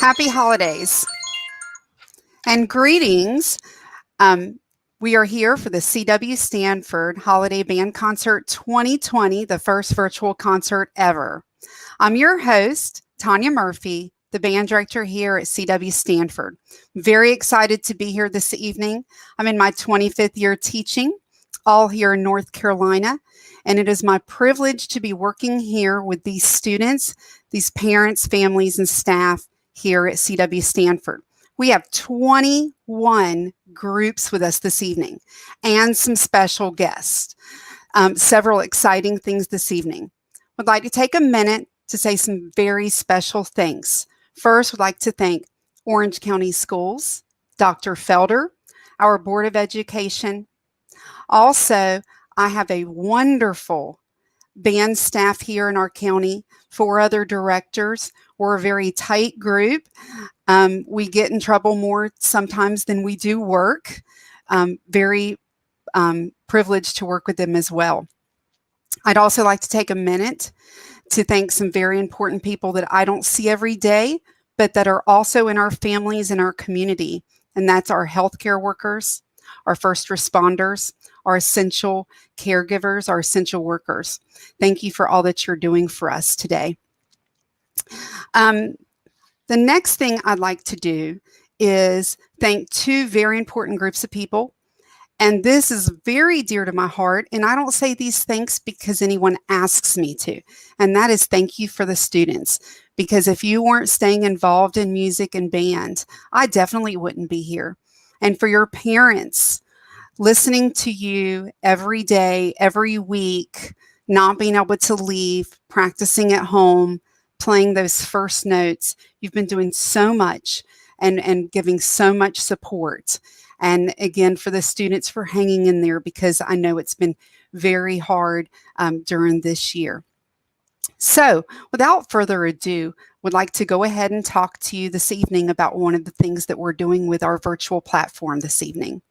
Happy holidays and greetings. We are here for the CW Stanford Holiday Band Concert 2020, the first virtual concert ever. I'm your host, Tanya Murphy, the band director here at CW Stanford. Very excited to be here this evening. I'm in my 25th year teaching, all here in North Carolina, and it is my privilege to be working here with these students, these parents, families, and staff here at CW Stanford. We have 21 groups with us this evening and some special guests. Several exciting things this evening. Would like to take a minute to say some very special things. First, would like to thank Orange County Schools, Dr. Felder, our Board of Education. Also, I have a wonderful band staff here in our county, 4 other directors. We're a very tight group. We get in trouble more sometimes than we do work. Very privileged to work with them as well. I'd also like to take a minute to thank some very important people that I don't see every day, but that are also in our families and our community. And that's our healthcare workers, our first responders, our essential caregivers, our essential workers. Thank you for all that you're doing for us today. The next thing I'd like to do is thank 2 very important groups of people. And this is very dear to my heart. And I don't say these thanks because anyone asks me to. And that is thank you for the students. Because if you weren't staying involved in music and band, I definitely wouldn't be here. And for your parents, listening to you every day, every week, not being able to leave, practicing at home, playing those first notes. You've been doing so much and giving so much support. And again, for the students for hanging in there, because I know it's been very hard during this year. So without further ado, would like to go ahead and talk to you this evening about one of the things that we're doing with our virtual platform this evening.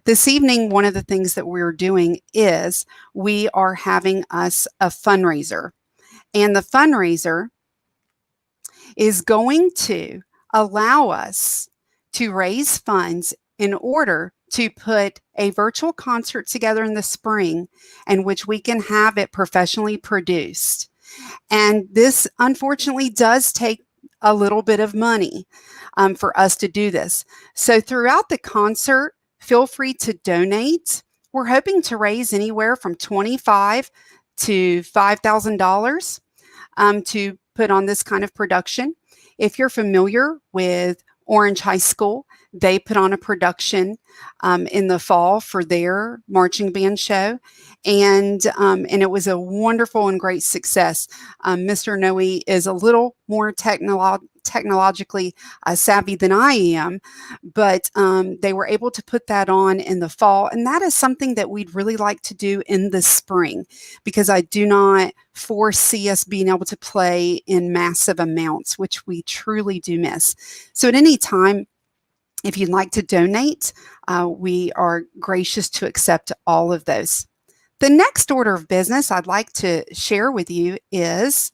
This evening, one of the things that we're doing is we are having us a fundraiser. And the fundraiser is going to allow us to raise funds in order to put a virtual concert together in the spring in which we can have it professionally produced. And this, unfortunately, does take a little bit of money for us to do this. So throughout the concert, feel free to donate. We're hoping to raise anywhere from $25,000 to $5,000 to put on this kind of production. If you're familiar with Orange High School, they put on a production in the fall for their marching band show, and it was a wonderful and great success. Mr. Noe is a little more technologically savvy than I am, but they were able to put that on in the fall, and that is something that we'd really like to do in the spring, because I do not foresee us being able to play in massive amounts, which we truly do miss. So at any time, if you'd like to donate, we are gracious to accept all of those. The next order of business I'd like to share with you is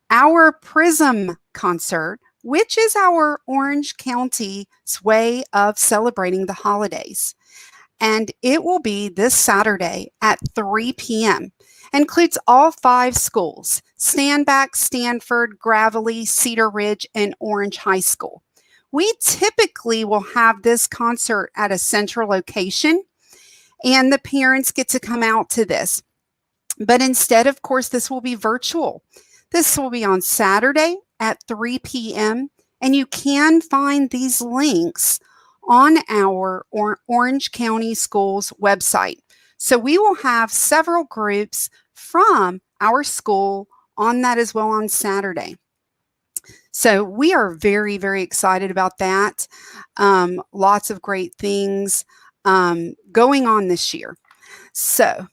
our Prism concert, which is our Orange County's way of celebrating the holidays. And it will be this Saturday at 3 p.m. Includes all 5 schools: Standback, Stanford, Gravelly, Cedar Ridge, and Orange High School. We typically will have this concert at a central location, and the parents get to come out to this. But instead, of course, this will be virtual. This will be on Saturday at 3 p.m., and you can find these links on our Orange County Schools website. So we will have several groups from our school on that as well on Saturday. So we are very, very excited about that. Lots of great things going on this year. So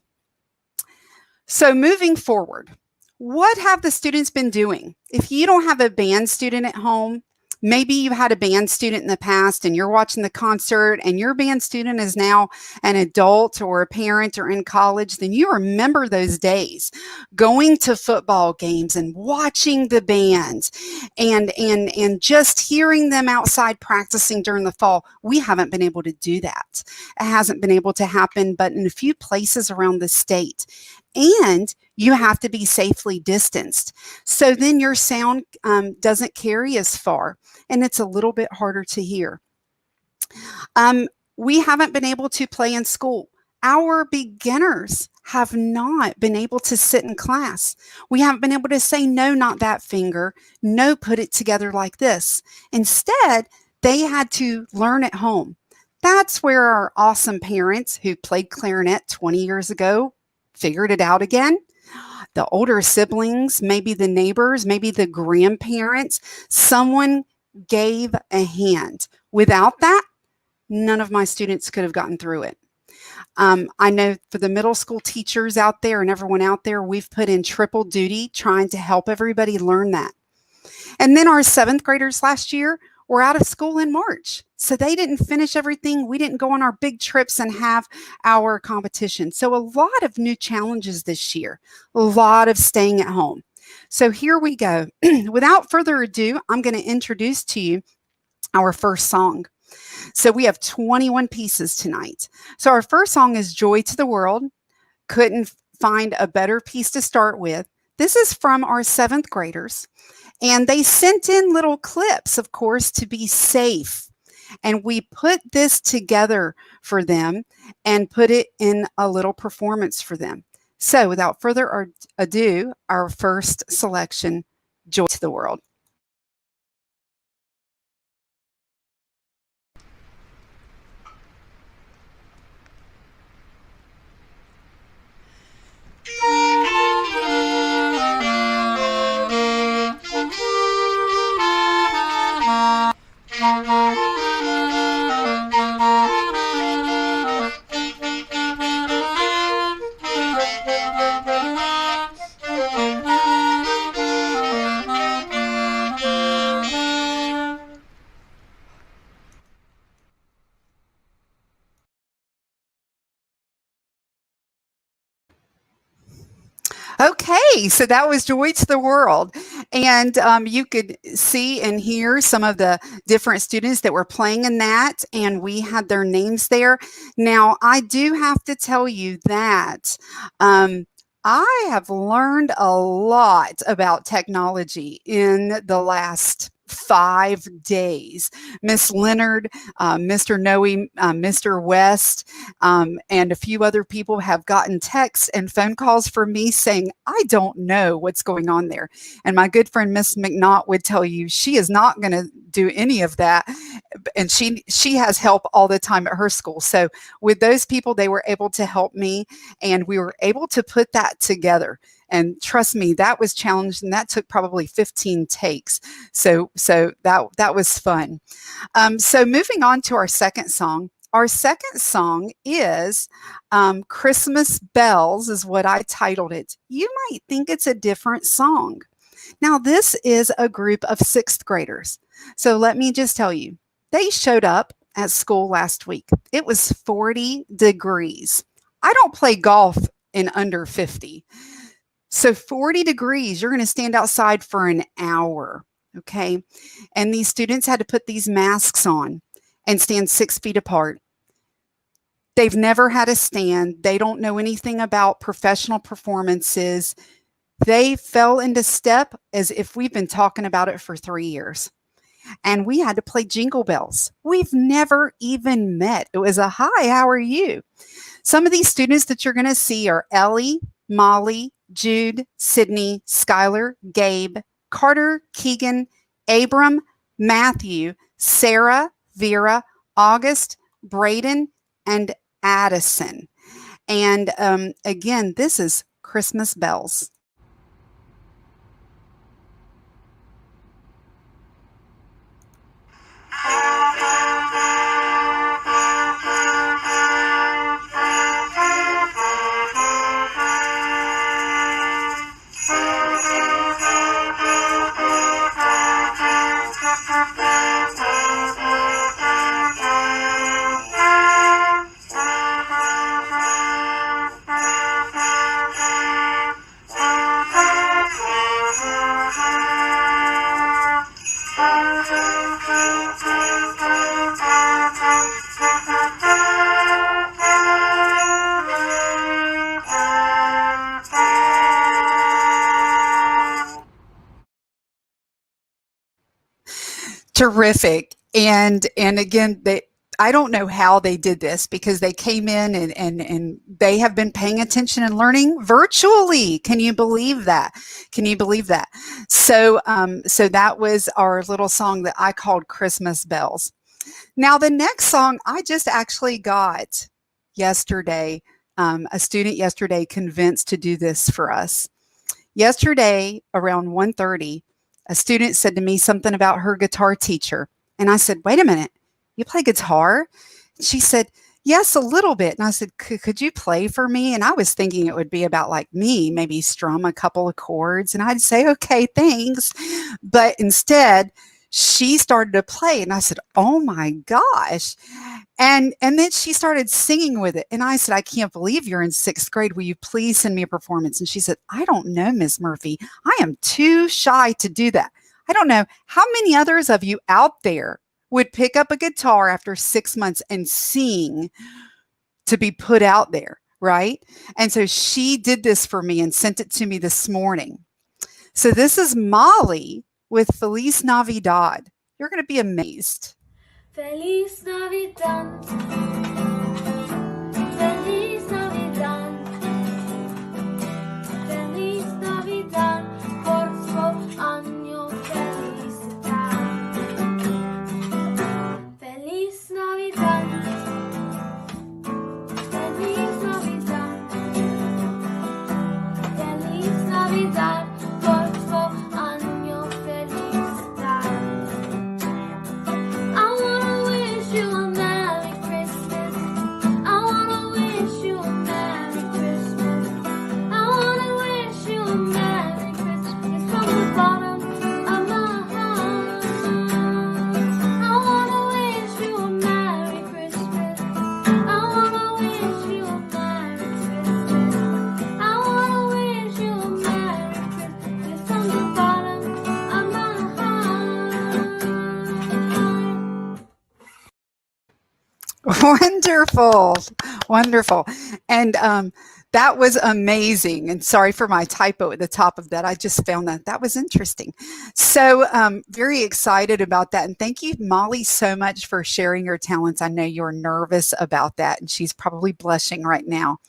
moving forward, what have the students been doing? If you don't have a band student at home, Maybe you had a band student in the past and you're watching the concert and your band student is now an adult or a parent or in college, then you remember those days going to football games and watching the bands and just hearing them outside practicing during the fall. We haven't been able to do that. It hasn't been able to happen but in a few places around the state. And you have to be safely distanced. So then your sound doesn't carry as far and it's a little bit harder to hear. We haven't been able to play in school. Our beginners have not been able to sit in class. We haven't been able to say, no, not that finger. No, put it together like this. Instead, they had to learn at home. That's where our awesome parents who played clarinet 20 years ago figured it out again. The older siblings, maybe the neighbors, maybe the grandparents, someone gave a hand. Without that, none of my students could have gotten through it. I know for the middle school teachers out there and everyone out there, we've put in triple duty trying to help everybody learn that. And then our 7th graders last year were out of school in March. So they didn't finish everything. We didn't go on our big trips and have our competition. So a lot of new challenges this year, a lot of staying at home. So here we go. Without further ado, I'm going to introduce to you our first song. So we have 21 pieces tonight. So our first song is Joy to the World. Couldn't find a better piece to start with. This is from our 7th graders. And they sent in little clips, of course, to be safe. And we put this together for them and put it in a little performance for them. So without further ado, our first selection, Joy to the World. Okay, so that was Joy to the World. And you could see and hear some of the different students that were playing in that, and we had their names there. Now, I do have to tell you that I have learned a lot about technology in the last 5 days. Miss Leonard, Mr. Noe, Mr. West, and a few other people have gotten texts and phone calls from me saying, I don't know what's going on there. And my good friend, Miss McNaught, would tell you she is not going to do any of that. And she has help all the time at her school. So with those people, they were able to help me and we were able to put that together. And trust me, that was challenged and that took probably 15 takes. So that was fun. So moving on to our second song. Our second song is Christmas Bells is what I titled it. You might think it's a different song. Now, this is a group of 6th graders. So let me just tell you, they showed up at school last week. It was 40 degrees. I don't play golf in under 50. So 40 degrees, you're going to stand outside for an hour, okay? And these students had to put these masks on and stand 6 feet apart. They've never had a stand. They don't know anything about professional performances. They fell into step as if we've been talking about it for 3 years. And we had to play Jingle Bells. We've never even met. It was a hi, how are you? Some of these students that you're going to see are Ellie, Molly, Jude, Sydney, Skylar, Gabe, Carter, Keegan, Abram, Matthew, Sarah, Vera, August, Braden, and Addison. And again, this is Christmas Bells. terrific. And again, I don't know how they did this because they came in and they have been paying attention and learning virtually. Can you believe that? Can you believe that? So that was our little song that I called Christmas Bells. Now, the next song I just actually got yesterday. A student yesterday convinced to do this for us. Yesterday, around 1:30, a student said to me something about her guitar teacher. And I said, wait a minute, you play guitar? She said, yes, a little bit. And I said, could you play for me? And I was thinking it would be about like me, maybe strum a couple of chords. And I'd say, okay, thanks. But instead, she started to play. And I said, oh my gosh. And then she started singing with it. And I said, I can't believe you're in 6th grade. Will you please send me a performance? And she said, I don't know, Miss Murphy. I am too shy to do that. I don't know how many others of you out there would pick up a guitar after 6 months and sing to be put out there, right? And so she did this for me and sent it to me this morning. So this is Molly with Feliz Navidad. You're going to be amazed. Feliz Navidad, Feliz Navidad, Feliz Navidad, por su año felicidad. Feliz Navidad, Feliz Navidad, Feliz Navidad, por su año felicidad. I wanna wish you a Merry Christmas. I wanna wish you a Merry Christmas. I wanna wish you a Merry Christmas from the bottom of my heart. I wanna wish you a Merry Christmas. I wanna wish you a Merry Christmas. I wanna wish you a Merry Christmas from the bottom of my heart. Wonderful. Wonderful. And that was amazing. And sorry for my typo at the top of that. I just found that was interesting. So very excited about that. And thank you, Molly, so much for sharing your talents. I know you're nervous about that, and she's probably blushing right now.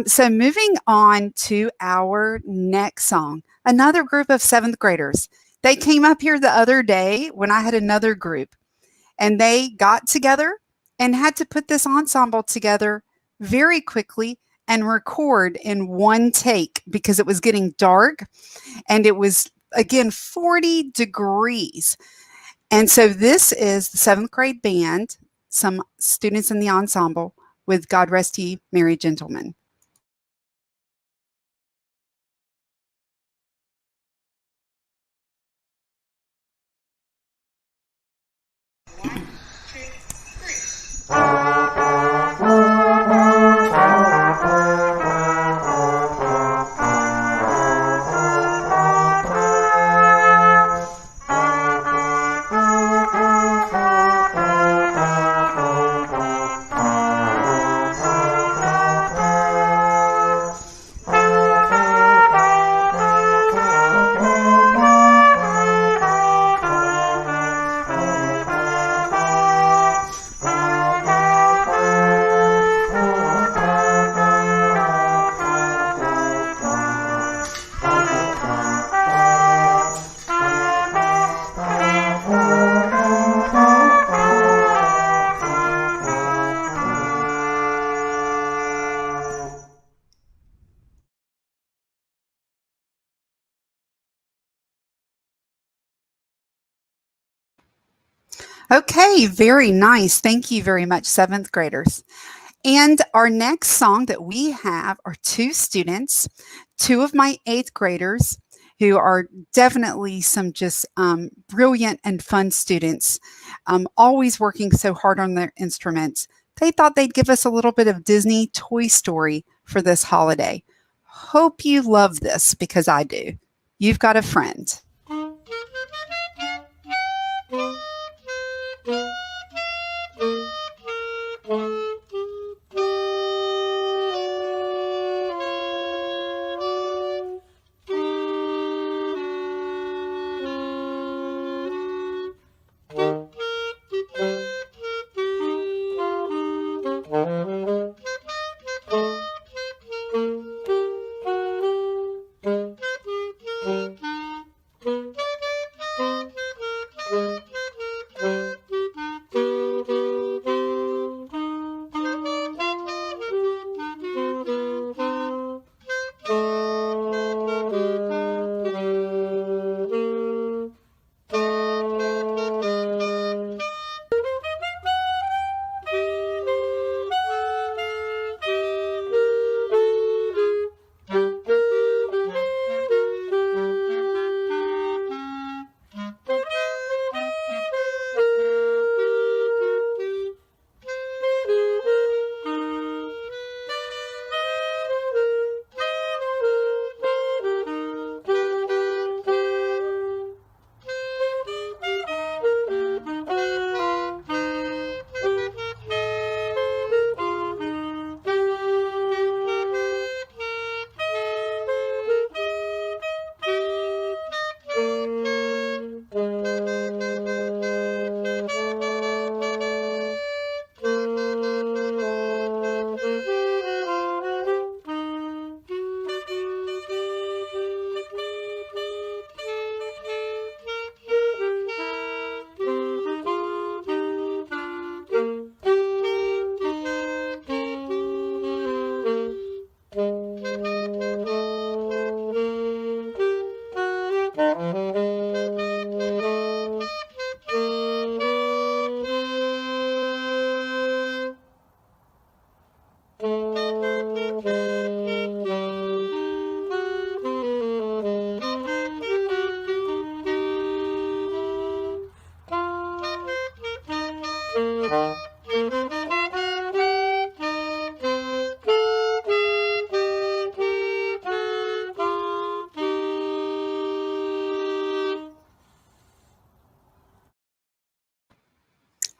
So moving on to our next song, another group of 7th graders. They came up here the other day when I had another group, and they got together and had to put this ensemble together very quickly and record in one take because it was getting dark and it was, again, 40 degrees. And so this is the 7th grade band, some students in the ensemble with God Rest Ye Merry Gentlemen. Okay, very nice. Thank you very much, 7th graders. And our next song that we have are 2 students, 2 of my 8th graders who are definitely some just brilliant and fun students, always working so hard on their instruments. They thought they'd give us a little bit of Disney Toy Story for this holiday. Hope you love this because I do. You've got a friend.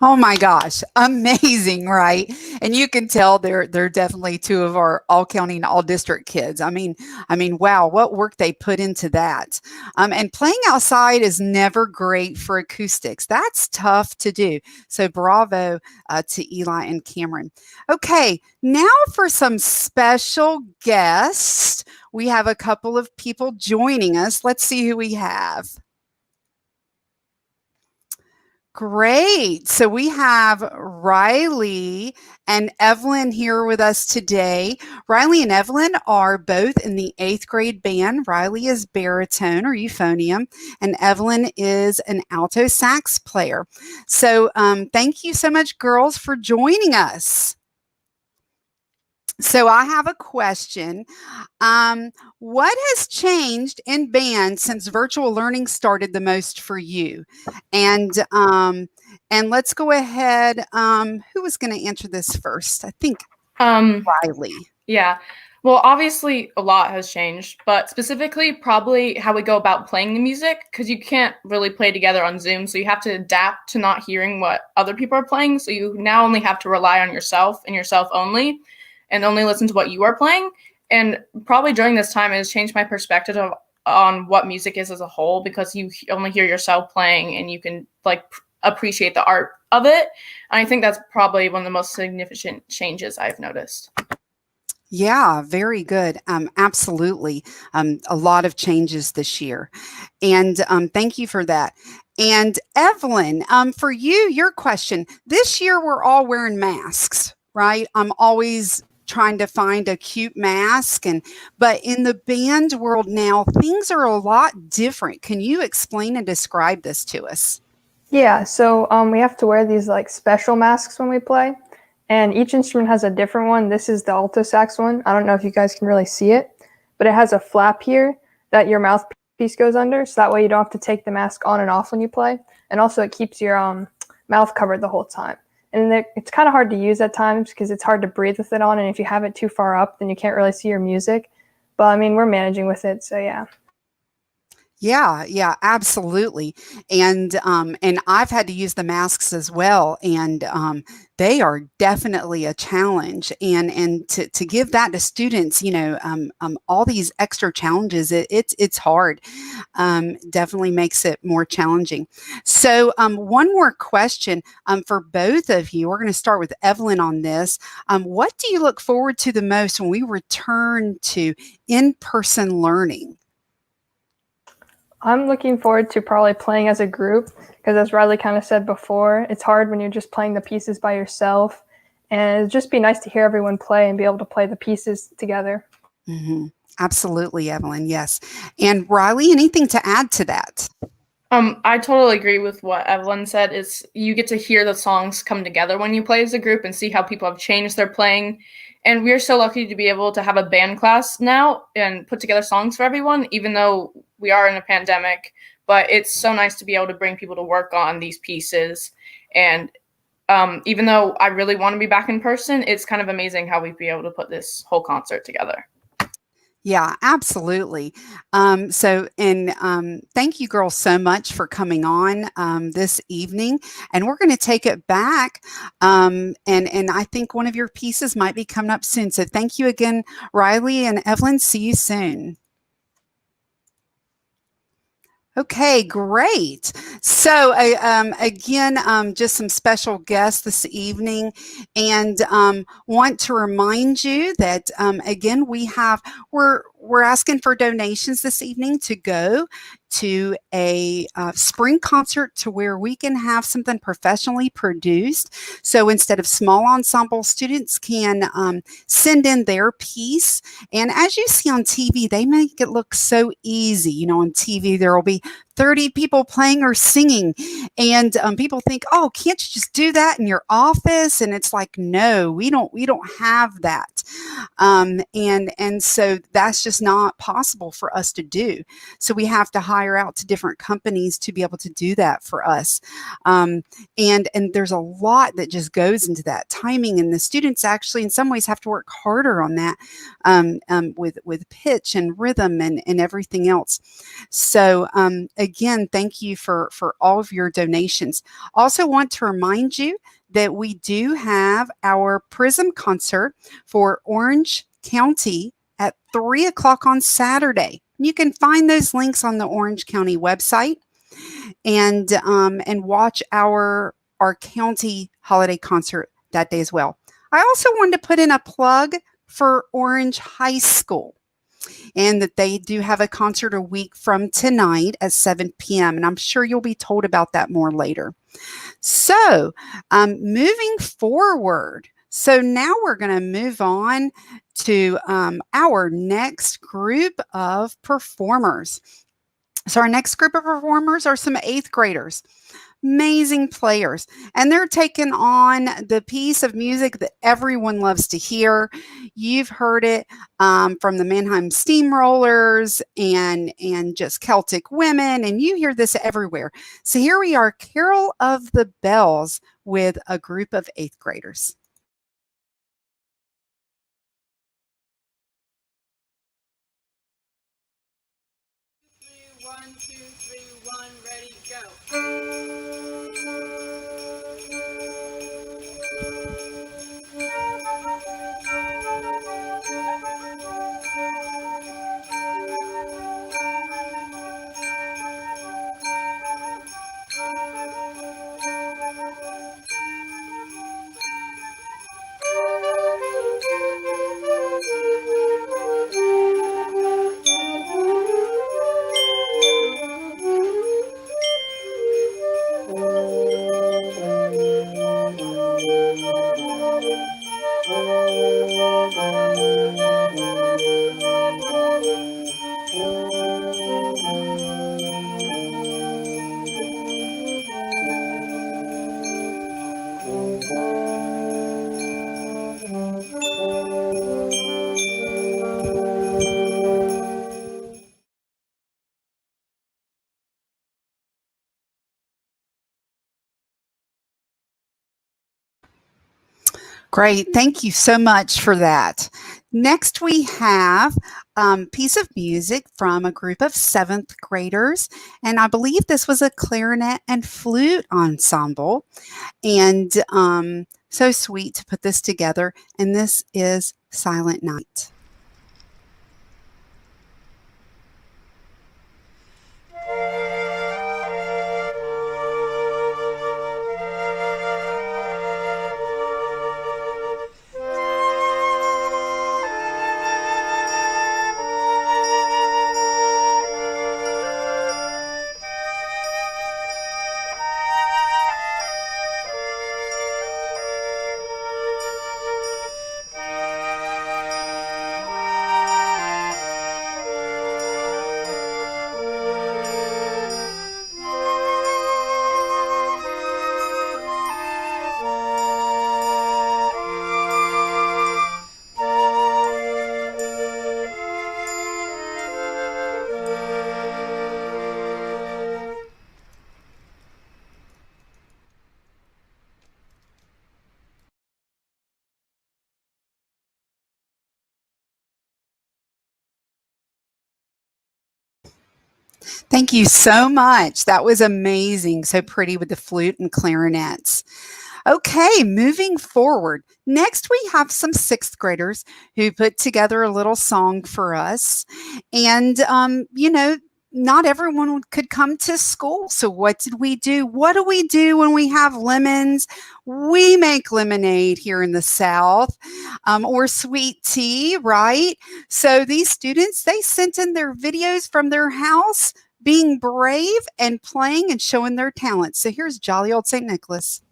Oh my gosh, amazing, right? And you can tell they're definitely two of our all county all district kids. I mean, wow, what work they put into that. And playing outside is never great for acoustics. That's tough to do. So bravo to Eli and Cameron. Okay, now for some special guests. We have a couple of people joining us. Let's see who we have. Great. So we have Riley and Evelyn here with us today. Riley and Evelyn are both in the 8th grade band. Riley is baritone or euphonium, and Evelyn is an alto sax player. So thank you so much, girls, for joining us. So I have a question. What has changed in band since virtual learning started the most for you? And let's go ahead. Who was going to answer this first? I think Riley. Yeah. Well, obviously a lot has changed, but specifically probably how we go about playing the music, because you can't really play together on Zoom. So you have to adapt to not hearing what other people are playing. So you now only have to rely on yourself and yourself only, and only listen to what you are playing. And probably during this time, it has changed my perspective on what music is as a whole, because you only hear yourself playing and you can appreciate the art of it. And I think that's probably one of the most significant changes I've noticed. Yeah, very good. Absolutely. A lot of changes this year. And thank you for that. And Evelyn, for you, your question. This year, we're all wearing masks, right? I'm always trying to find a cute mask, but in the band world now, things are a lot different. Can you explain and describe this to us? Yeah, so we have to wear these special masks when we play, and each instrument has a different one. This is the alto sax one. I don't know if you guys can really see it, but it has a flap here that your mouthpiece goes under, so that way you don't have to take the mask on and off when you play. And also it keeps your mouth covered the whole time. And it's kind of hard to use at times because it's hard to breathe with it on, and if you have it too far up, then you can't really see your music. But I mean, we're managing with it, so yeah. Yeah, absolutely. And I've had to use the masks as well, and they are definitely a challenge. And to give that to students, all these extra challenges, it's hard. Definitely makes it more challenging. So one more question for both of you. We're going to start with Evelyn on this. What do you look forward to the most when we return to in-person learning? I'm looking forward to probably playing as a group, because as Riley kind of said before, it's hard when you're just playing the pieces by yourself, and it'd just be nice to hear everyone play and be able to play the pieces together. Mm-hmm. Absolutely, Evelyn. Yes. And Riley, anything to add to that? I totally agree with what Evelyn said. Is you get to hear the songs come together when you play as a group and see how people have changed their playing. And we're so lucky to be able to have a band class now and put together songs for everyone, even though we are in a pandemic. But it's so nice to be able to bring people to work on these pieces. And even though I really want to be back in person, it's kind of amazing how we'd be able to put this whole concert together. Yeah, absolutely. Thank you girls so much for coming on this evening. And we're going to take it back. And I think one of your pieces might be coming up soon. So thank you again, Riley and Evelyn. See you soon. Okay, great. So again, just some special guests this evening, and want to remind you that again we're asking for donations this evening to go to a spring concert to where we can have something professionally produced. So instead of small ensemble, students can send in their piece. And as you see on TV, they make it look so easy. On TV, there will be 30 people playing or singing. And people think, oh, can't you just do that in your office? And it's like, no, we don't have that. And so that's just not possible for us to do. So we have to hire out to different companies to be able to do that for us. And there's a lot that just goes into that timing, and the students actually in some ways have to work harder on that with pitch and rhythm and everything else. So again, again, thank you for all of your donations. Also want to remind you that we do have our Prism concert for Orange County at 3 o'clock on Saturday. You can find those links on the Orange County website and watch our county holiday concert that day as well. I also wanted to put in a plug for Orange High School, and that they do have a concert a week from tonight at 7 p.m. And I'm sure you'll be told about that more later. So moving forward, so now we're going to move on to our next group of performers. So our next group of performers are some 8th graders. Amazing players, and they're taking on the piece of music that everyone loves to hear. You've heard it from the Mannheim Steamrollers and just Celtic Women, and you hear this everywhere. So here we are, Carol of the Bells, with a group of 8th graders. One, two, three, one, ready, go. Great. Thank you so much for that. Next, we have a piece of music from a group of 7th graders. And I believe this was a clarinet and flute ensemble. And so sweet to put this together. And this is Silent Night. Thank you so much. That was amazing. So pretty with the flute and clarinets. Okay, moving forward. Next, we have some 6th graders who put together a little song for us. And, not everyone could come to school. So what did we do? What do we do when we have lemons? We make lemonade here in the South, or sweet tea, right? So these students, they sent in their videos from their house, being brave and playing and showing their talent. So here's Jolly Old St. Nicholas.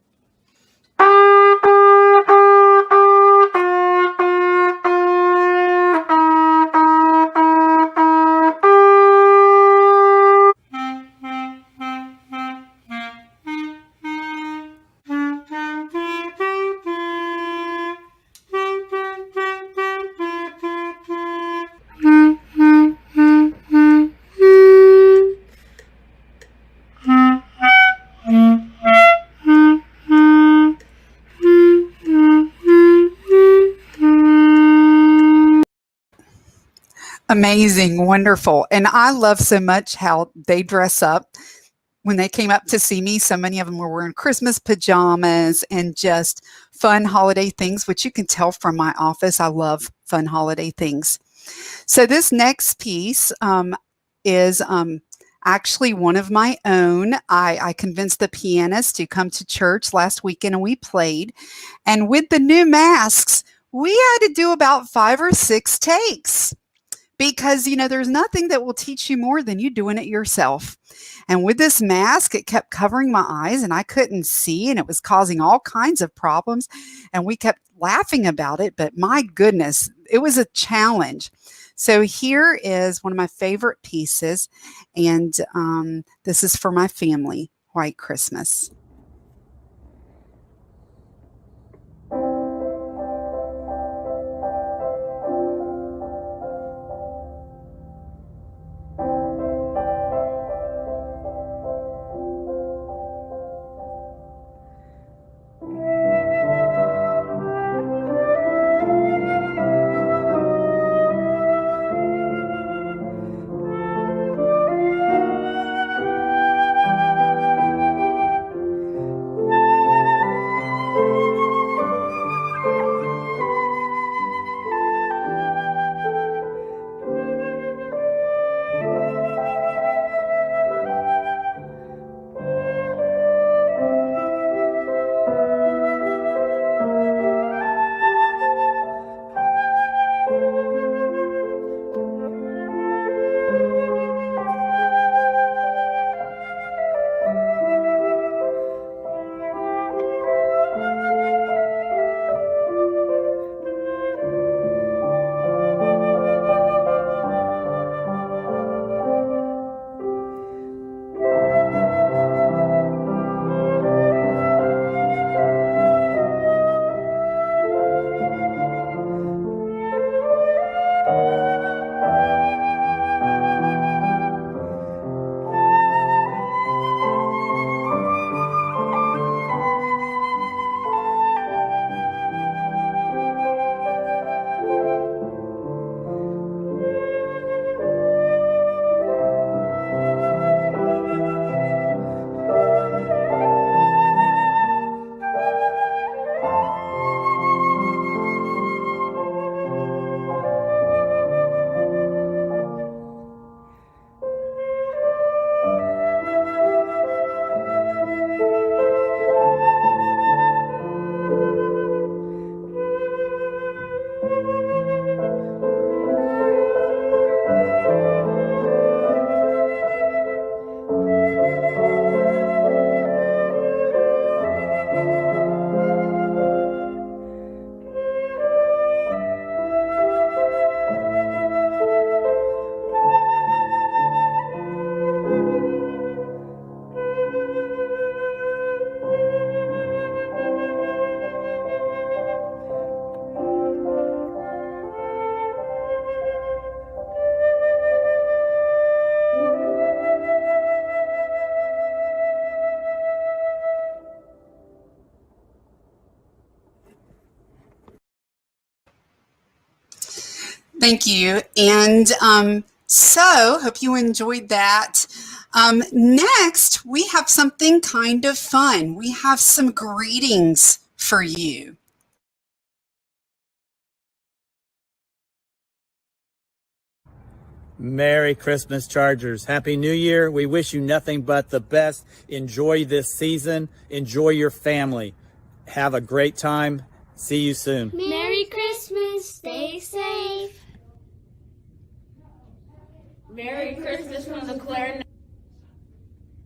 Amazing, wonderful. And I love so much how they dress up. When they came up to see me, so many of them were wearing Christmas pajamas and just fun holiday things, which you can tell from my office. I love fun holiday things. So this next piece is actually one of my own. I convinced the pianist to come to church last weekend and we played. And with the new masks, we had to do about 5 or 6 takes because, there's nothing that will teach you more than you doing it yourself. And with this mask, it kept covering my eyes and I couldn't see and it was causing all kinds of problems. And we kept laughing about it, but my goodness, it was a challenge. So here is one of my favorite pieces, and this is for my family, White Christmas. Thank you. And so, hope you enjoyed that. Next, we have something kind of fun. We have some greetings for you. Merry Christmas, Chargers. Happy New Year. We wish you nothing but the best. Enjoy this season. Enjoy your family. Have a great time. See you soon. Merry Christmas. Stay safe. Merry Christmas from the Clarinet.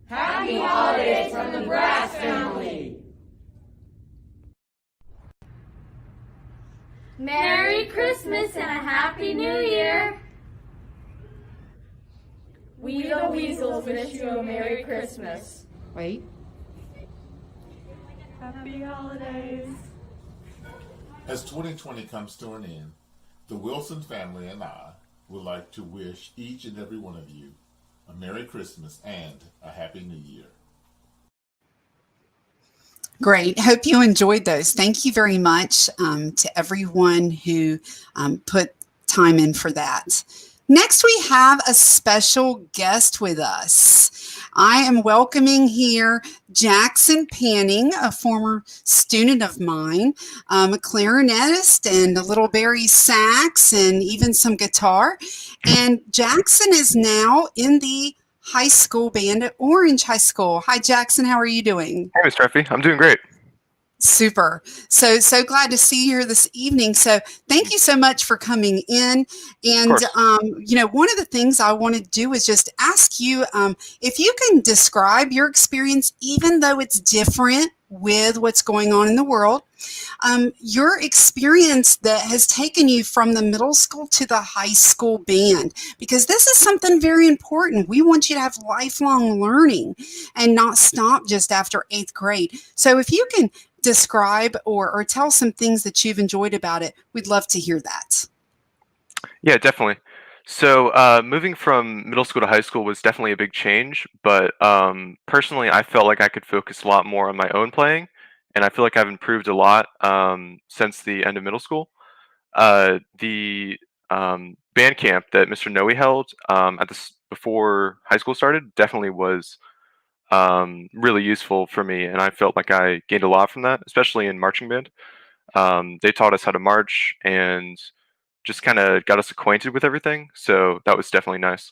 Happy holidays from the Brass family. Merry Christmas and a Happy New Year. We the Weasels wish you a Merry Christmas. Wait. Happy holidays. As 2020 comes to an end, the Wilson family and I would like to wish each and every one of you a Merry Christmas and a Happy New Year. Great. Hope you enjoyed those. Thank you very much to everyone who put time in for that. Next, we have a special guest with us. I am welcoming here Jackson Panning, a former student of mine, a clarinetist and a little Barry sax and even some guitar. And Jackson is now in the high school band at Orange High School. Hi, Jackson. How are you doing? Hey, Miss Treffy. I'm doing great. Super. So glad to see you here this evening. So thank you so much for coming in. And, one of the things I want to do is just ask you if you can describe your experience, even though it's different with what's going on in the world, your experience that has taken you from the middle school to the high school band, because this is something very important. We want you to have lifelong learning and not stop just after 8th grade. So if you can describe or tell some things that you've enjoyed about it, we'd love to hear that. Yeah, definitely. So moving from middle school to high school was definitely a big change, but personally, I felt like I could focus a lot more on my own playing, and I feel like I've improved a lot since the end of middle school. The band camp that Mr. Noe held before high school started definitely was really useful for me, and I felt like I gained a lot from that, especially in marching band. They taught us how to march and just kind of got us acquainted with everything, so that was definitely nice.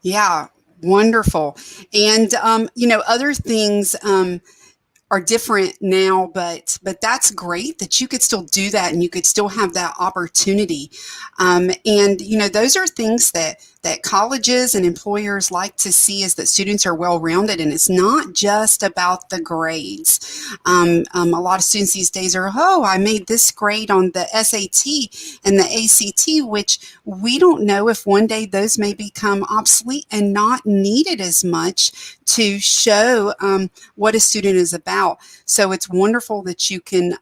Yeah, wonderful. And other things are different now, but that's great that you could still do that and you could still have that opportunity. And those are things that colleges and employers like to see, is that students are well-rounded, and it's not just about the grades. A lot of students these days are, I made this grade on the SAT and the ACT, which we don't know if one day those may become obsolete and not needed as much to show what a student is about. So it's wonderful that you can,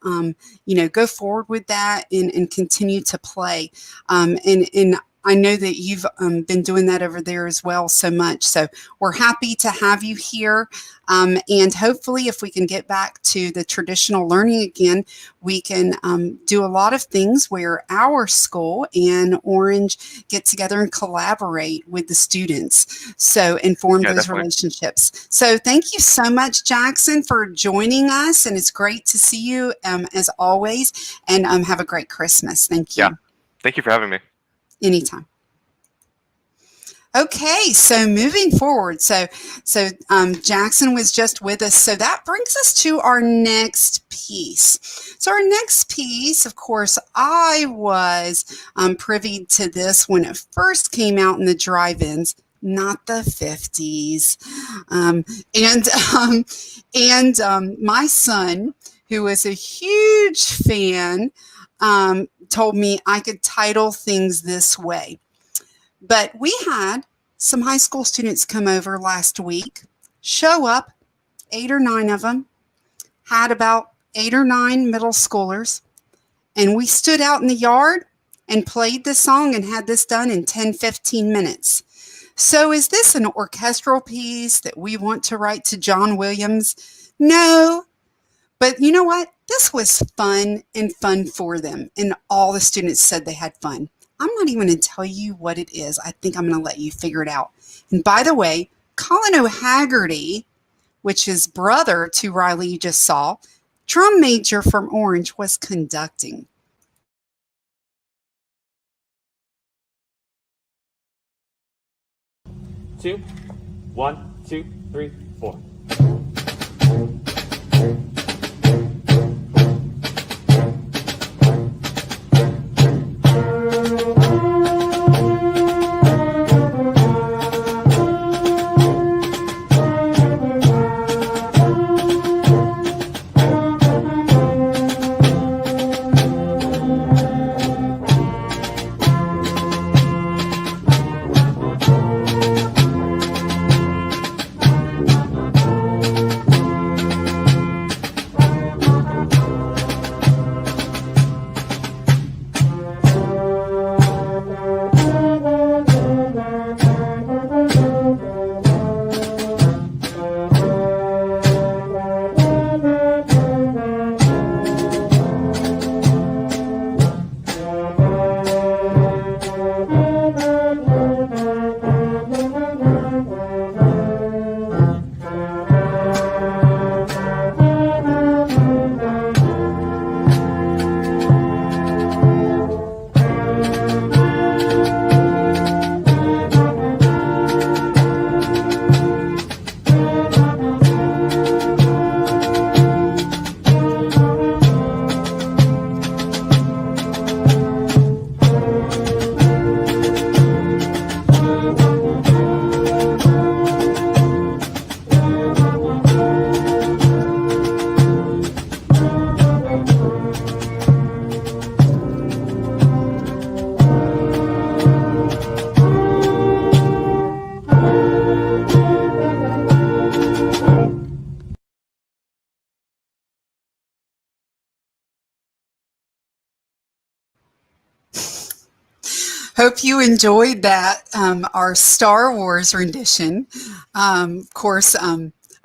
go forward with that and continue to play. And I know that you've been doing that over there as well so much. So we're happy to have you here. And hopefully if we can get back to the traditional learning again, we can do a lot of things where our school and Orange get together and collaborate with the students. So and form those definitely. relationships. So thank you so much, Jackson, for joining us. And it's great to see you as always. And have a great Christmas. Thank you. Yeah. Thank you for having me. Anytime. Okay, so moving forward, so Jackson was just with us, so that brings us to our next piece. So our next piece, of course, I was privy to this when it first came out in the drive-ins, not the 50s, and my son, who was a huge fan, told me I could title things this way. But we had some high school students come over last week, show up, 8 or 9 of them, had about 8 or 9 middle schoolers, and we stood out in the yard and played the song and had this done in 10, 15 minutes. So is this an orchestral piece that we want to write to John Williams? No. But you know what? This was fun for them. And all the students said they had fun. I'm not even going to tell you what it is. I think I'm going to let you figure it out. And by the way, Colin O'Haggerty, which is brother to Riley you just saw, drum major from Orange, was conducting. Two, 1, 2, 3, 4. hope you enjoyed that, our Star Wars rendition. Of course,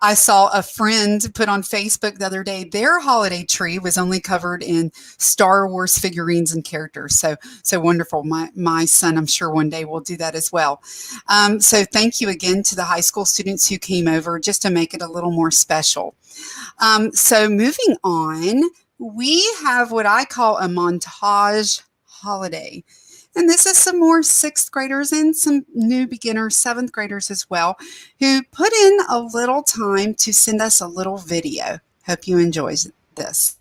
I saw a friend put on Facebook the other day, their holiday tree was only covered in Star Wars figurines and characters. So wonderful. My son, I'm sure one day will do that as well. So thank you again to the high school students who came over just to make it a little more special. So moving on, we have what I call a montage holiday. And this is some more sixth graders and some new beginners, seventh graders as well, who put in a little time to send us a little video. Hope you enjoy this.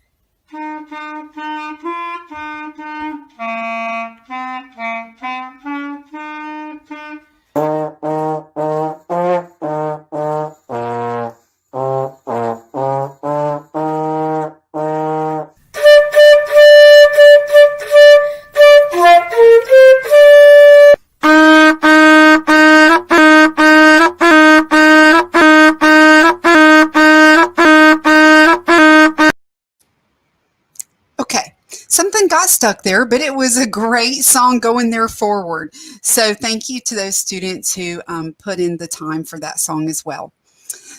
Okay, something got stuck there, but it was a great song going there forward. So thank you to those students who put in the time for that song as well.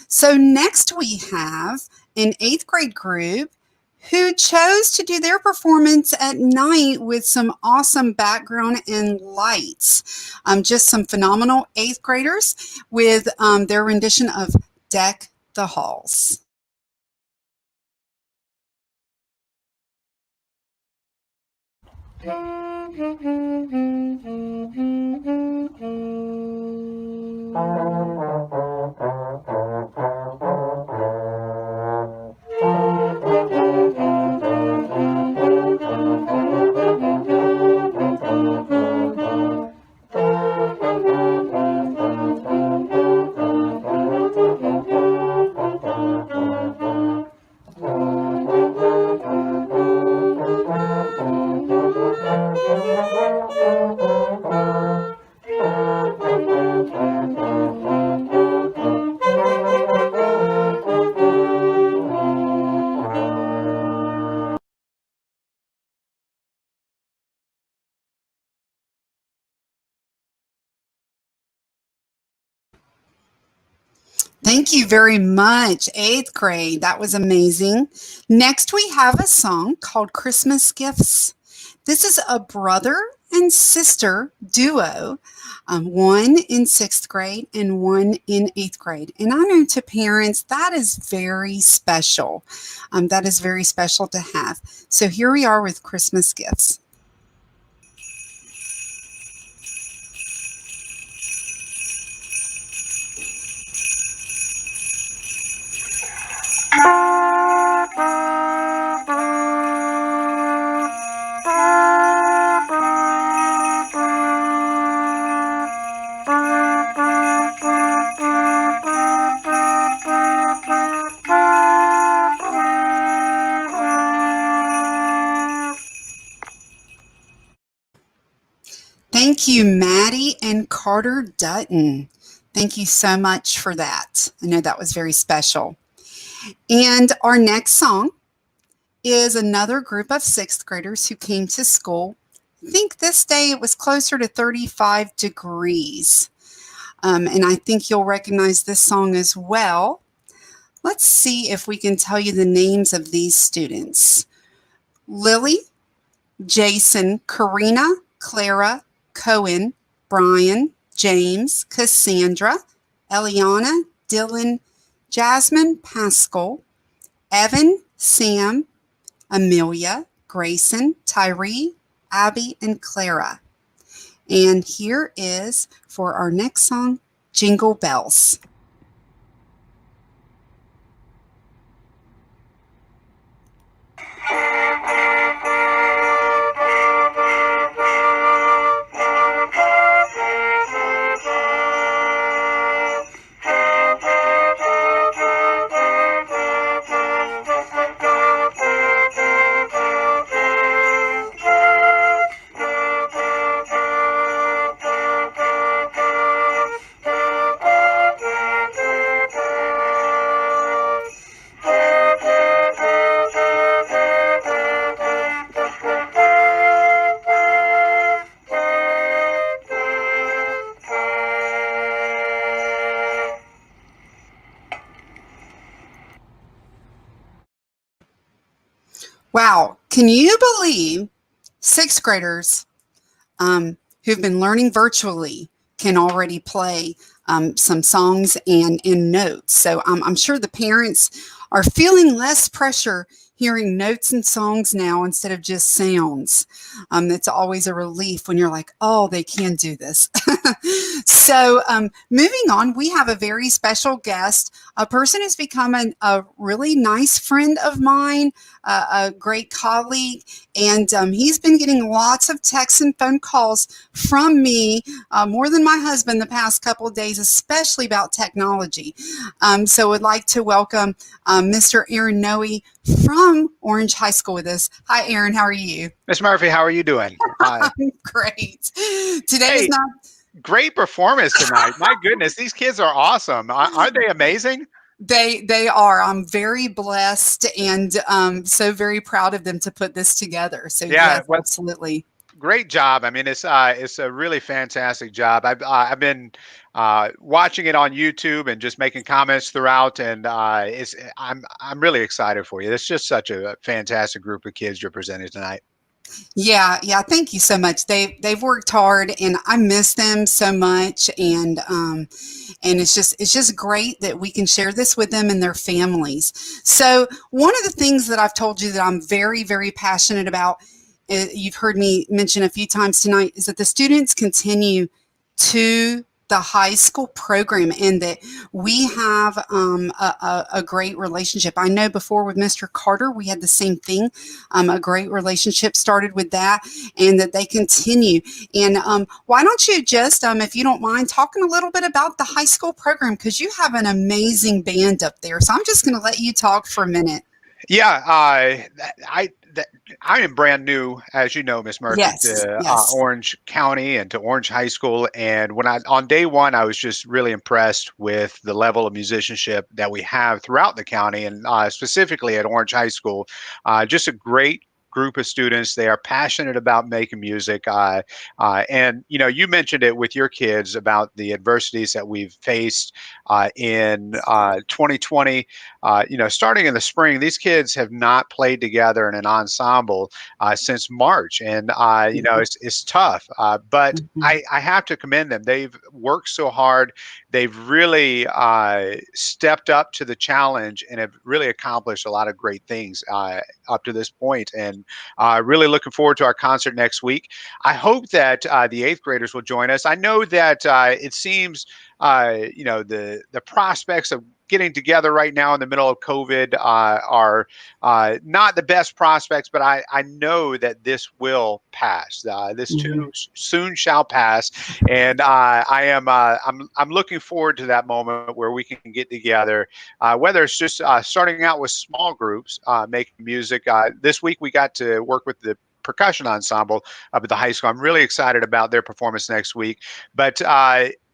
So next we have an eighth grade group who chose to do their performance at night with some awesome background and lights. Just some phenomenal eighth graders with their rendition of Deck the Halls. Thank you very much, eighth grade. That was amazing. Next, we have a song called Christmas Gifts. This is a brother and sister duo, one in sixth grade and one in eighth grade. And I know to parents, that is very special. That is very special to have. So here we are with Christmas Gifts. Thank you, Maddie and Carter Dutton. Thank you so much for that. I know that was very special. And our next song is another group of sixth graders who came to school. I think this day it was closer to 35 degrees. And I think you'll recognize this song as well. Let's see if we can tell you the names of these students. Lily, Jason, Karina, Clara, Cohen, Brian, James, Cassandra, Eliana, Dylan, Jasmine, Pascal, Evan, Sam, Amelia, Grayson, Tyree, Abby, and Clara. And here is for our next song, Jingle Bells. Wow. Can you believe sixth graders who've been learning virtually can already play some songs and notes? So I'm sure the parents are feeling less pressure hearing notes and songs now instead of just sounds. It's always a relief when you're like, oh, they can do this. So moving on, we have a very special guest, a person who's become a really nice friend of mine, a great colleague, and he's been getting lots of texts and phone calls from me, more than my husband the past couple of days, especially about technology. So I'd like to welcome Mr. Aaron Noe from Orange High School with us. Hi, Aaron. How are you? Miss Murphy, how are you doing? I'm great. Today Hey, is not. great performance tonight. My goodness, these kids are awesome. Aren't they amazing? They are. I'm very blessed and so very proud of them to put this together. So Yeah, yes, absolutely. great job. I mean, it's a really fantastic job. I've been watching it on YouTube and just making comments throughout, and I'm really excited for you. It's just such a fantastic group of kids you're presenting tonight. Yeah, thank you so much. They've worked hard and I miss them so much, and it's just great that we can share this with them and their families. So one of the things that I've told you that I'm very, very passionate about, you've heard me mention a few times tonight, is that the students continue to the high school program and that we have a great relationship. I know before with Mr. Carter, we had the same thing. A great relationship started with that, and that they continue. And why don't you just, if you don't mind, talking a little bit about the high school program, because you have an amazing band up there. So I'm just going to let you talk for a minute. Yeah, I am brand new, as you know, Miss Murphy, Yes, to yes. Orange County and to Orange High School. And on day one, I was just really impressed with the level of musicianship that we have throughout the county, and specifically at Orange High School. Just a great group of students. They are passionate about making music. And, you know, you mentioned it with your kids about the adversities that we've faced in 2020. You know, starting in the spring, these kids have not played together in an ensemble since March. And, you know, it's tough. But I have to commend them. They've worked so hard. They've really stepped up to the challenge and have really accomplished a lot of great things up to this point. And really looking forward to our concert next week. I hope that the eighth graders will join us. I know that it seems, you know, the prospects of getting together right now in the middle of COVID are not the best prospects, but I know that this will pass. This too soon shall pass, and I'm looking forward to that moment where we can get together. Whether it's just starting out with small groups making music. This week we got to work with the percussion ensemble up at the high school. I'm really excited about their performance next week, but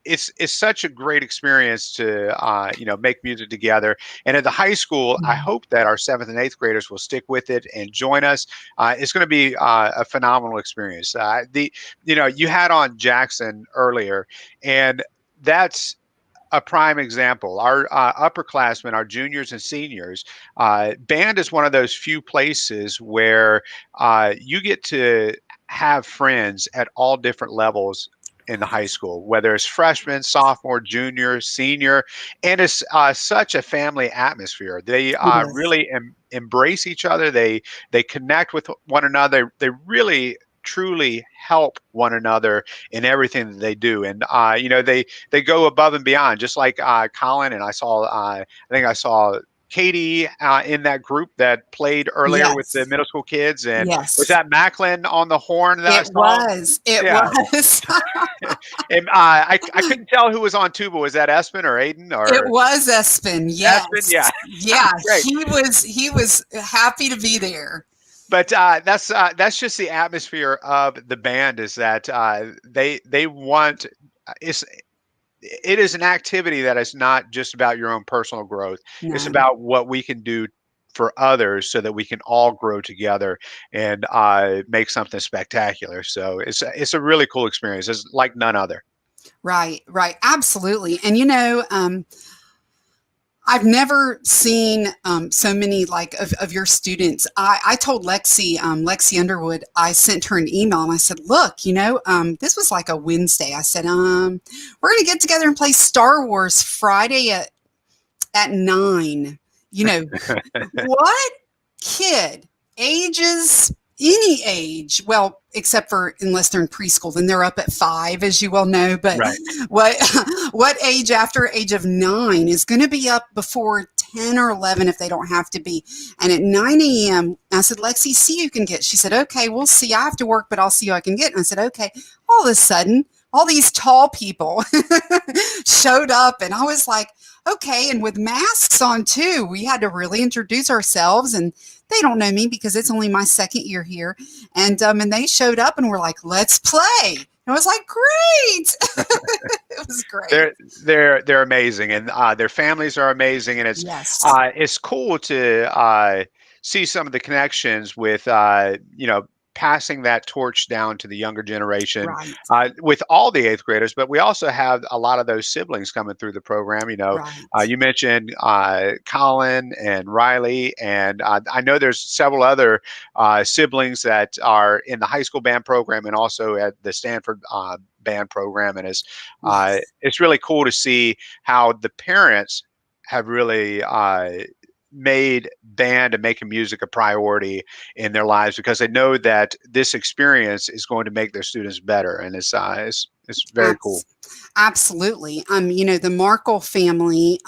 it's such a great experience to you know, make music together. And at the high school, I hope that our 7th and 8th graders will stick with it and join us. It's going to be a phenomenal experience. You know, you had on Jackson earlier, and that's a prime example. Our upperclassmen, our juniors and seniors, band is one of those few places where you get to have friends at all different levels in the high school, whether it's freshman, sophomore, junior, senior, and it's such a family atmosphere. They really embrace each other. They connect with one another. They really truly help one another in everything that they do, and you know, they go above and beyond, just like Colin, and I think I saw Katie in that group that played earlier with the middle school kids. And was that Macklin on the horn that It was. And I couldn't tell who was on tuba. Was that Espen or Aiden? Or It was Espen. Yes. Espen, yeah. Yeah. Great. He was happy to be there. But that's just the atmosphere of the band, is that they want it is an activity that is not just about your own personal growth. No. It's about what we can do for others so that we can all grow together and make something spectacular. So it's a really cool experience. It's like none other. Right. Absolutely. And, you know, I've never seen so many like of your students. I told Lexi Underwood, I sent her an email and I said, look, this was like a Wednesday. I said, we're going to get together and play Star Wars Friday at 9. What kid ages any age, well, except for unless they're in preschool, then they're up at 5, as you well know. But Right. what age after age of 9 is going to be up before 10 or 11 if they don't have to be? And at 9 a.m., I said, Lexi, see you can get. She said, okay, we'll see. I have to work, but I'll see you I can get. And I said, okay. All of a sudden, all these tall people showed up, and I was like, okay. And with masks on too, we had to really introduce ourselves, and they don't know me because it's only my second year here. And they showed up and were like, let's play. And I was like, great. It was great. They're amazing, and their families are amazing, and it's cool to see some of the connections with passing that torch down to the younger generation, with all the 8th graders. But we also have a lot of those siblings coming through the program. You mentioned Colin and Riley, and I know there's several other siblings that are in the high school band program and also at the Stanford band program. And it's really cool to see how the parents have really made band and making music a priority in their lives, because they know that this experience is going to make their students better. And it's very cool. Absolutely. The Markle family,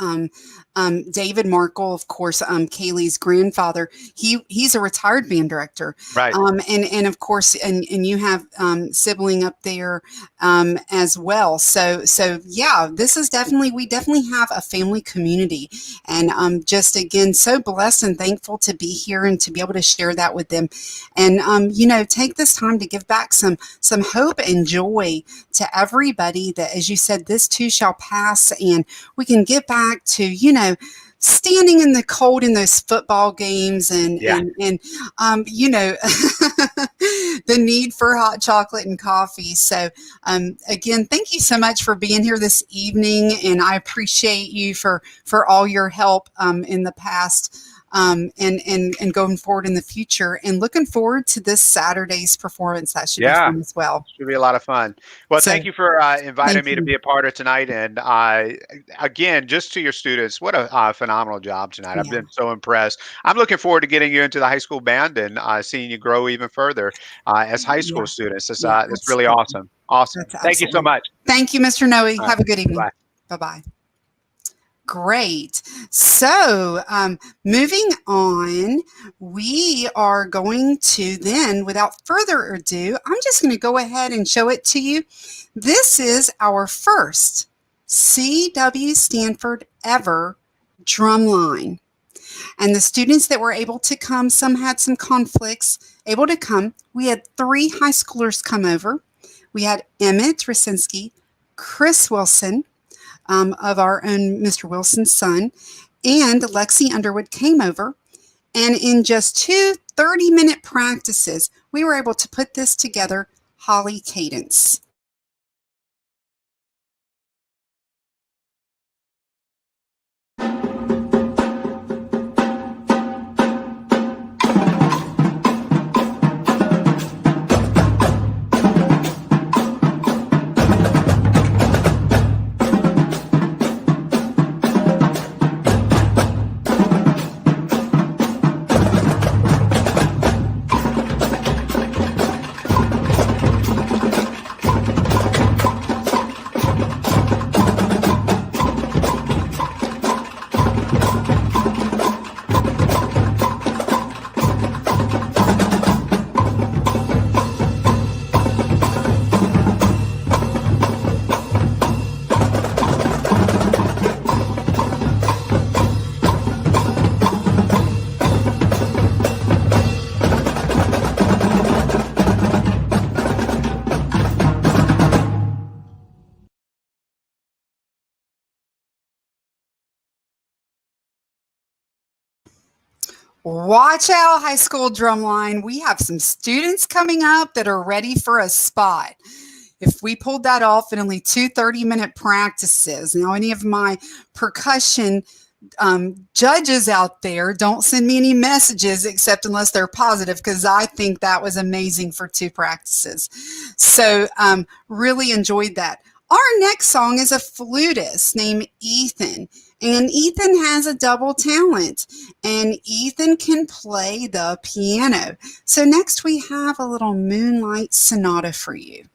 David Markle, of course, Kaylee's grandfather, he's a retired band director. Right. And of course, and you have sibling up there as well. So yeah, we definitely have a family community, and just again, so blessed and thankful to be here and to be able to share that with them. And take this time to give back some hope and joy to everybody, that, as you said, this too shall pass, and we can get back to, standing in the cold in those football games, and the need for hot chocolate and coffee. So again, thank you so much for being here this evening, and I appreciate you for all your help in the past. And going forward in the future, and looking forward to this Saturday's performance. That should be fun as well. Should be a lot of fun. Well, thank you for inviting me to be a part of tonight. And again, just to your students, what a phenomenal job tonight. I've been so impressed. I'm looking forward to getting you into the high school band and seeing you grow even further as high school students. It's really awesome. Awesome. Thank you so much. Thank you, Mr. Noe. Have a good evening. Bye-bye. Great. So moving on, we are going to then, without further ado, I'm just going to go ahead and show it to you. This is our first CW Stanford ever drum line. And the students that were able to come, some had some conflicts, able to come. We had 3 high schoolers come over. We had Emmett Rasinski, Chris Wilson, of our own Mr. Wilson's son, and Lexi Underwood came over, and in just 2 30-minute practices, we were able to put this together, Holly Cadence. Watch out, high school drumline. We have some students coming up that are ready for a spot. If we pulled that off in only 2 30-minute practices, now any of my percussion judges out there, don't send me any messages except unless they're positive, because I think that was amazing for 2 practices. So really enjoyed that. Our next song is a flutist named Ethan. And Ethan has a double talent, and Ethan can play the piano. So next we have a little Moonlight Sonata for you.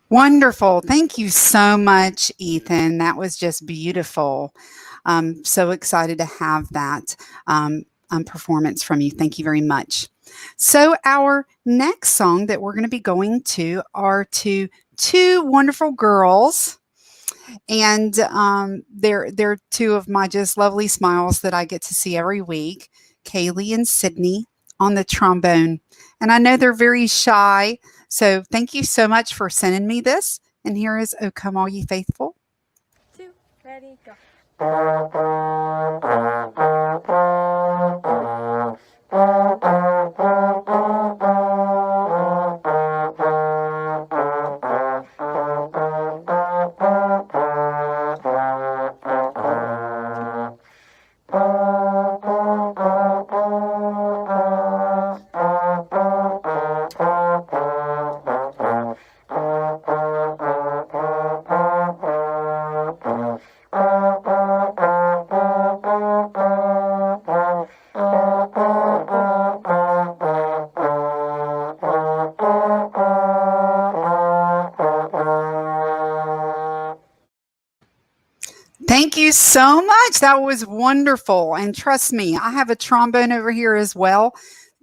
Wonderful. Thank you so much, Ethan. That was just beautiful. So excited to have that performance from you. Thank you very much. So our next song that we're going to be going to are to 2 wonderful girls. And they're 2 of my just lovely smiles that I get to see every week, Kaylee and Sydney on the trombone. And I know they're very shy. So thank you so much for sending me this. And here is "O Come All Ye Faithful." 2, ready, go. Thank you so much. That was wonderful. And trust me, I have a trombone over here as well.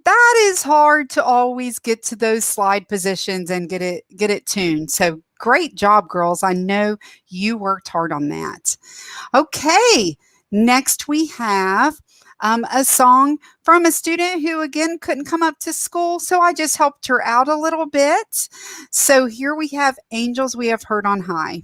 that is hard to always get to those slide positions and get it tuned. So great job, girls. I know you worked hard on that. Okay, next we have a song from a student who again couldn't come up to school, so I just helped her out a little bit. So here we have Angels We Have Heard on High.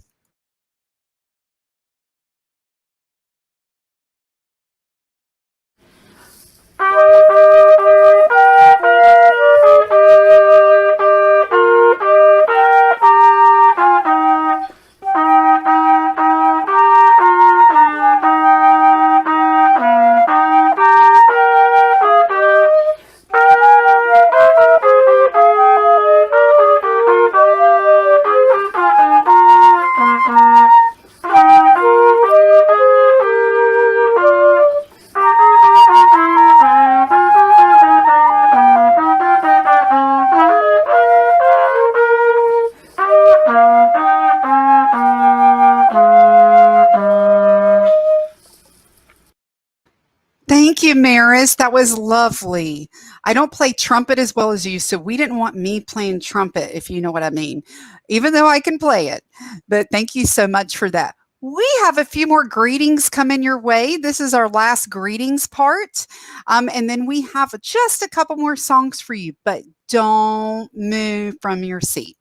Thank you, Maris. That was lovely. I don't play trumpet as well as you, so we didn't want me playing trumpet, if you know what I mean, even though I can play it. But thank you so much for that. We have a few more greetings coming your way. This is our last greetings part. And then we have just a couple more songs for you, but don't move from your seat.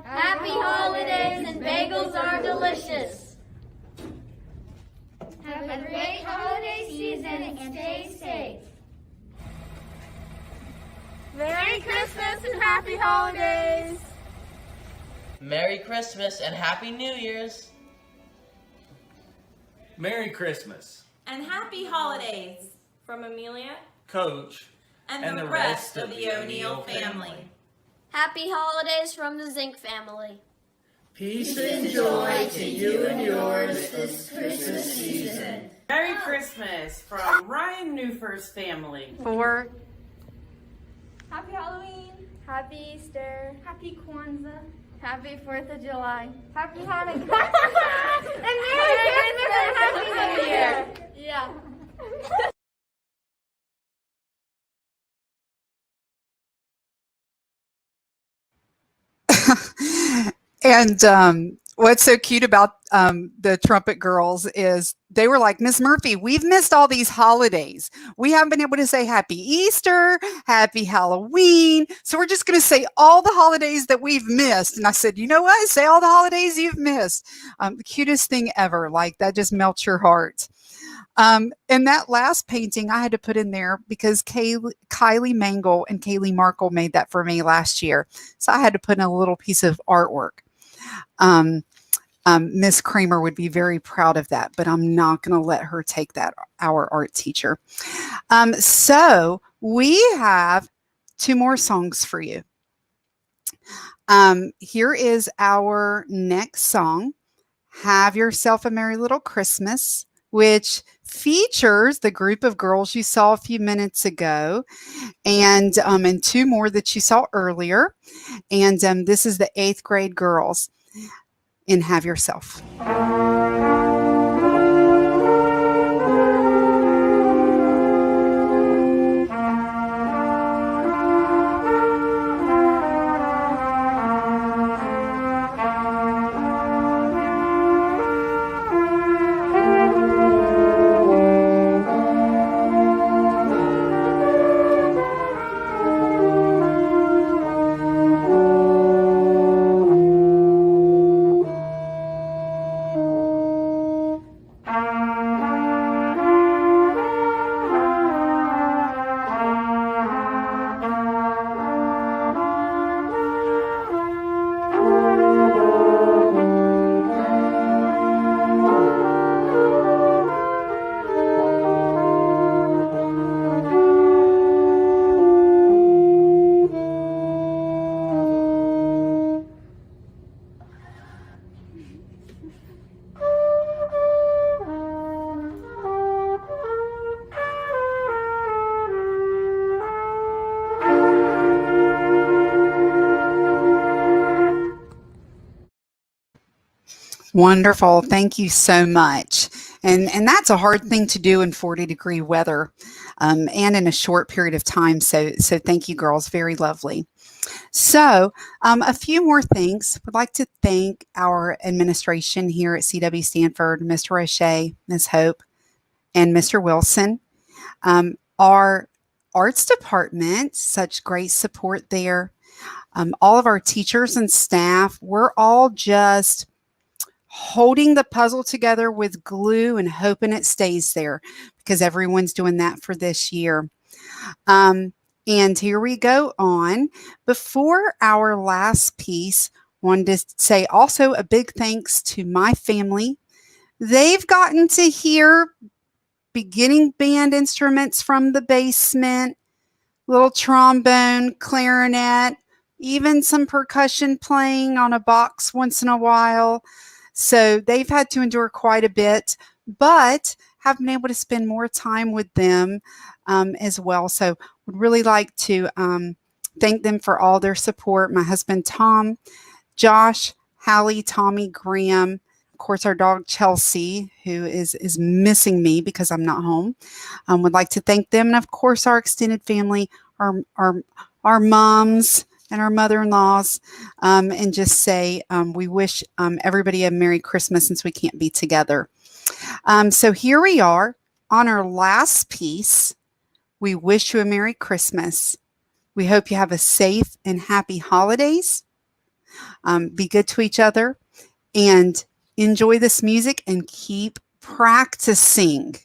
Happy holidays and bagels are delicious. Have a great holiday season and stay safe. Merry Christmas and Happy Holidays! Merry Christmas and Happy New Year's! Merry Christmas and Happy Holidays from Amelia, Coach, and the rest of the O'Neill family. Happy holidays from the Zink family. Peace and joy to you and yours this Christmas season. Merry Christmas from Ryan Newfir's family. 4. Happy Halloween. Happy Easter. Happy Kwanzaa. Happy 4th of July. Happy Hanukkah. And Merry Christmas and Happy New Year. Yeah. And what's so cute about the trumpet girls is they were like, Miss Murphy, we've missed all these holidays. We haven't been able to say Happy Easter, Happy Halloween. So we're just going to say all the holidays that we've missed. And I said, you know what? Say all the holidays you've missed. The cutest thing ever. Like that just melts your heart. And that last painting I had to put in there because Kylie Mangle and Kaylee Markle made that for me last year. So I had to put in a little piece of artwork. Miss Kramer would be very proud of that, but I'm not going to let her take that, our art teacher. So we have 2 more songs for you. Here is our next song, Have Yourself a Merry Little Christmas, which features the group of girls you saw a few minutes ago, and 2 more that you saw earlier. And this is the 8th grade girls in Have Yourself. Wonderful. Thank you so much. And that's a hard thing to do in 40-degree weather, and in a short period of time. So thank you, girls. Very lovely. So a few more things. Would like to thank our administration here at CW Stanford, Mr. O'Shea, Ms. Hope, and Mr. Wilson. Our arts department, such great support there. All of our teachers and staff, we're all just holding the puzzle together with glue and hoping it stays there, because everyone's doing that for this year. And here we go on. Before our last piece, wanted to say also a big thanks to my family. They've gotten to hear beginning band instruments from the basement, little trombone, clarinet, even some percussion playing on a box once in a while. So they've had to endure quite a bit, but have been able to spend more time with them as well. So would really like to thank them for all their support. My husband, Tom, Josh, Hallie, Tommy, Graham, of course, our dog, Chelsea, who is missing me because I'm not home. Would like to thank them. And of course, our extended family, our moms, and our mother-in-laws, and just say we wish everybody a Merry Christmas since we can't be together. So here we are on our last piece. We wish you a Merry Christmas. We hope you have a safe and happy holidays. Be good to each other and enjoy this music and keep practicing.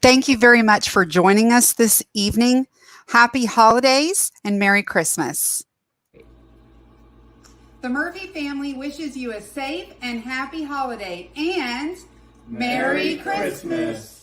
Thank you very much for joining us this evening. Happy holidays and Merry Christmas. The Murphy family wishes you a safe and happy holiday and Merry Christmas.